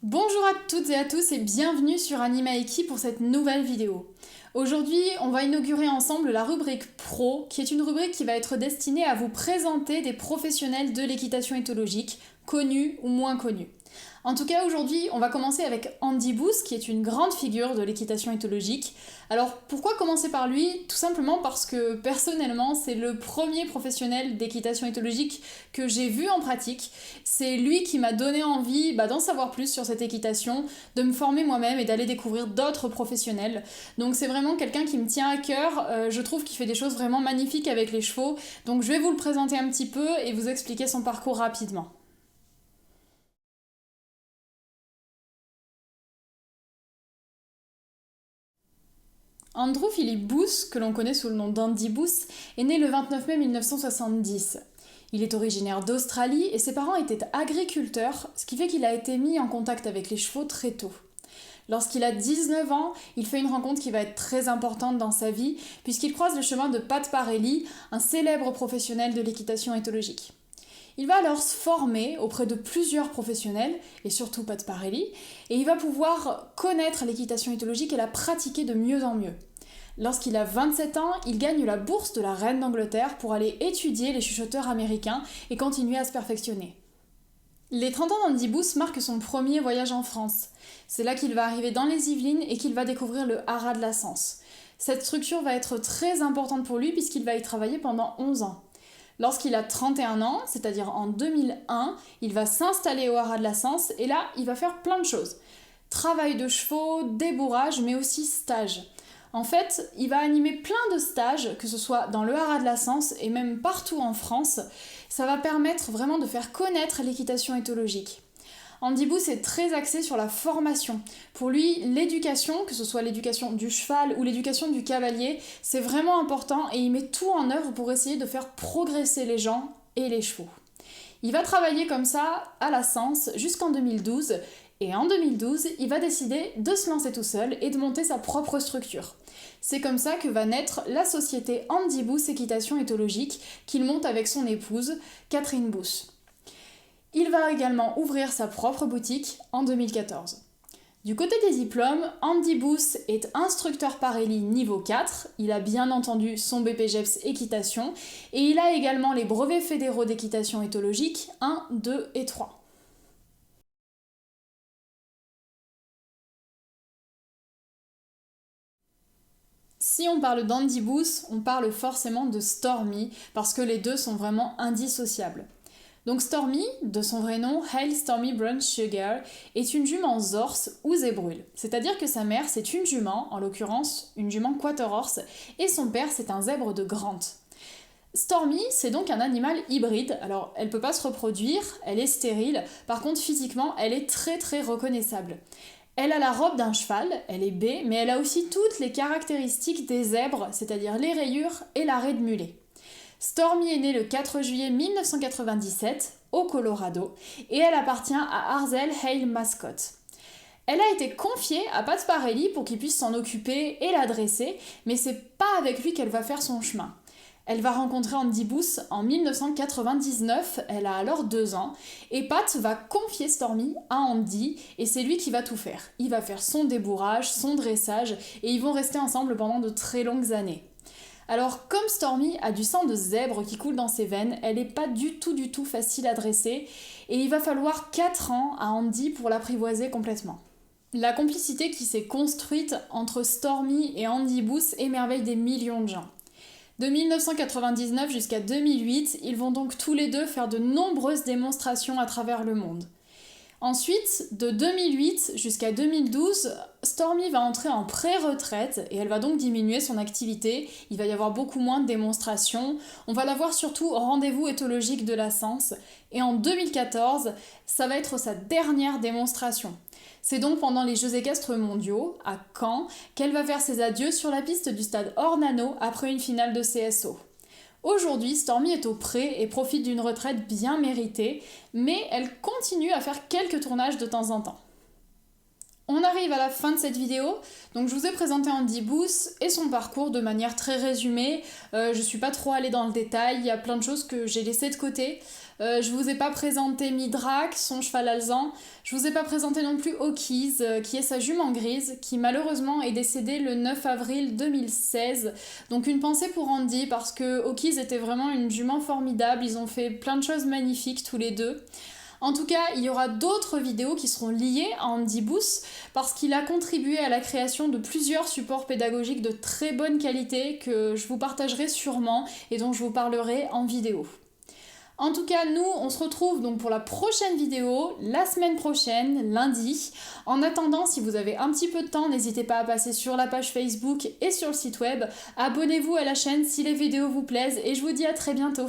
Bonjour à toutes et à tous et bienvenue sur Animaeki pour cette nouvelle vidéo. Aujourd'hui, on va inaugurer ensemble la rubrique Pro, qui est une rubrique qui va être destinée à vous présenter des professionnels de l'équitation éthologique, connus ou moins connus. En tout cas, aujourd'hui, on va commencer avec Andy Booth, qui est une grande figure de l'équitation éthologique. Alors, pourquoi commencer par lui? Tout simplement parce que, personnellement, c'est le premier professionnel d'équitation éthologique que j'ai vu en pratique. C'est lui qui m'a donné envie d'en savoir plus sur cette équitation, de me former moi-même et d'aller découvrir d'autres professionnels. Donc c'est vraiment quelqu'un qui me tient à cœur, je trouve qu'il fait des choses vraiment magnifiques avec les chevaux. Donc je vais vous le présenter un petit peu et vous expliquer son parcours rapidement. Andrew Philip Booth, que l'on connaît sous le nom d'Andy Booth, est né le 29 mai 1970. Il est originaire d'Australie et ses parents étaient agriculteurs, ce qui fait qu'il a été mis en contact avec les chevaux très tôt. Lorsqu'il a 19 ans, il fait une rencontre qui va être très importante dans sa vie, puisqu'il croise le chemin de Pat Parelli, un célèbre professionnel de l'équitation éthologique. Il va alors se former auprès de plusieurs professionnels, et surtout Pat Parelli, et il va pouvoir connaître l'équitation éthologique et la pratiquer de mieux en mieux. Lorsqu'il a 27 ans, il gagne la bourse de la reine d'Angleterre pour aller étudier les chuchoteurs américains et continuer à se perfectionner. Les 30 ans d'Andy Booth marquent son premier voyage en France. C'est là qu'il va arriver dans les Yvelines et qu'il va découvrir le haras de la Sens. Cette structure va être très importante pour lui puisqu'il va y travailler pendant 11 ans. Lorsqu'il a 31 ans, c'est-à-dire en 2001, il va s'installer au haras de la Sens et là, il va faire plein de choses. Travail de chevaux, débourrage, mais aussi stage. En fait, il va animer plein de stages, que ce soit dans le haras de la Sens et même partout en France. Ça va permettre vraiment de faire connaître l'équitation éthologique. Andy Booth est très axé sur la formation. Pour lui, l'éducation, que ce soit l'éducation du cheval ou l'éducation du cavalier, c'est vraiment important et il met tout en œuvre pour essayer de faire progresser les gens et les chevaux. Il va travailler comme ça à la Sens jusqu'en 2012 et en 2012, il va décider de se lancer tout seul et de monter sa propre structure. C'est comme ça que va naître la société Andy Booth Équitation Éthologique qu'il monte avec son épouse, Catherine Booth. Il va également ouvrir sa propre boutique en 2014. Du côté des diplômes, Andy Booth est instructeur Parelli niveau 4, il a bien entendu son BPGEPS équitation et il a également les brevets fédéraux d'équitation éthologique 1, 2 et 3. Si on parle d'Andy Booth, on parle forcément de Stormy parce que les deux sont vraiment indissociables. Donc Stormy, de son vrai nom, Hail Stormy Brown Sugar, est une jument zorse ou zébrule. C'est-à-dire que sa mère, c'est une jument, en l'occurrence une jument quarter horse, et son père, c'est un zèbre de Grant. Stormy, c'est donc un animal hybride. Alors, elle peut pas se reproduire, elle est stérile, par contre, physiquement, elle est très très reconnaissable. Elle a la robe d'un cheval, elle est baie, mais elle a aussi toutes les caractéristiques des zèbres, c'est-à-dire les rayures et l'arrêt de mulet. Stormy est née le 4 juillet 1997 au Colorado et elle appartient à Harzell Hale Mascot. Elle a été confiée à Pat Parelli pour qu'il puisse s'en occuper et la dresser, mais c'est pas avec lui qu'elle va faire son chemin. Elle va rencontrer Andy Booth en 1999, elle a alors 2 ans, et Pat va confier Stormy à Andy, et c'est lui qui va tout faire. Il va faire son débourrage, son dressage, et ils vont rester ensemble pendant de très longues années. Alors, comme Stormy a du sang de zèbre qui coule dans ses veines, elle n'est pas du tout facile à dresser, et il va falloir 4 ans à Andy pour l'apprivoiser complètement. La complicité qui s'est construite entre Stormy et Andy Booth émerveille des millions de gens. De 1999 jusqu'à 2008, ils vont donc tous les deux faire de nombreuses démonstrations à travers le monde. Ensuite, de 2008 jusqu'à 2012, Stormy va entrer en pré-retraite et elle va donc diminuer son activité. Il va y avoir beaucoup moins de démonstrations. On va la voir surtout au rendez-vous éthologique de la Sens. Et en 2014, ça va être sa dernière démonstration. C'est donc pendant les Jeux équestres mondiaux, à Caen, qu'elle va faire ses adieux sur la piste du stade Ornano après une finale de CSO. Aujourd'hui, Stormy est au pré et profite d'une retraite bien méritée, mais elle continue à faire quelques tournages de temps en temps. On arrive à la fin de cette vidéo, donc je vous ai présenté Andy Booth et son parcours de manière très résumée. Je suis pas trop allée dans le détail, il y a plein de choses que j'ai laissées de côté. Je vous ai pas présenté Mithrak, son cheval alezan. Je vous ai pas présenté non plus Hawkeye, qui est sa jument grise, qui malheureusement est décédée le 9 avril 2016. Donc une pensée pour Andy, parce que Hawkeye était vraiment une jument formidable, ils ont fait plein de choses magnifiques tous les deux. En tout cas, il y aura d'autres vidéos qui seront liées à Andy Booth parce qu'il a contribué à la création de plusieurs supports pédagogiques de très bonne qualité que je vous partagerai sûrement et dont je vous parlerai en vidéo. En tout cas, nous, on se retrouve donc pour la prochaine vidéo, la semaine prochaine, lundi. En attendant, si vous avez un petit peu de temps, n'hésitez pas à passer sur la page Facebook et sur le site web. Abonnez-vous à la chaîne si les vidéos vous plaisent et je vous dis à très bientôt.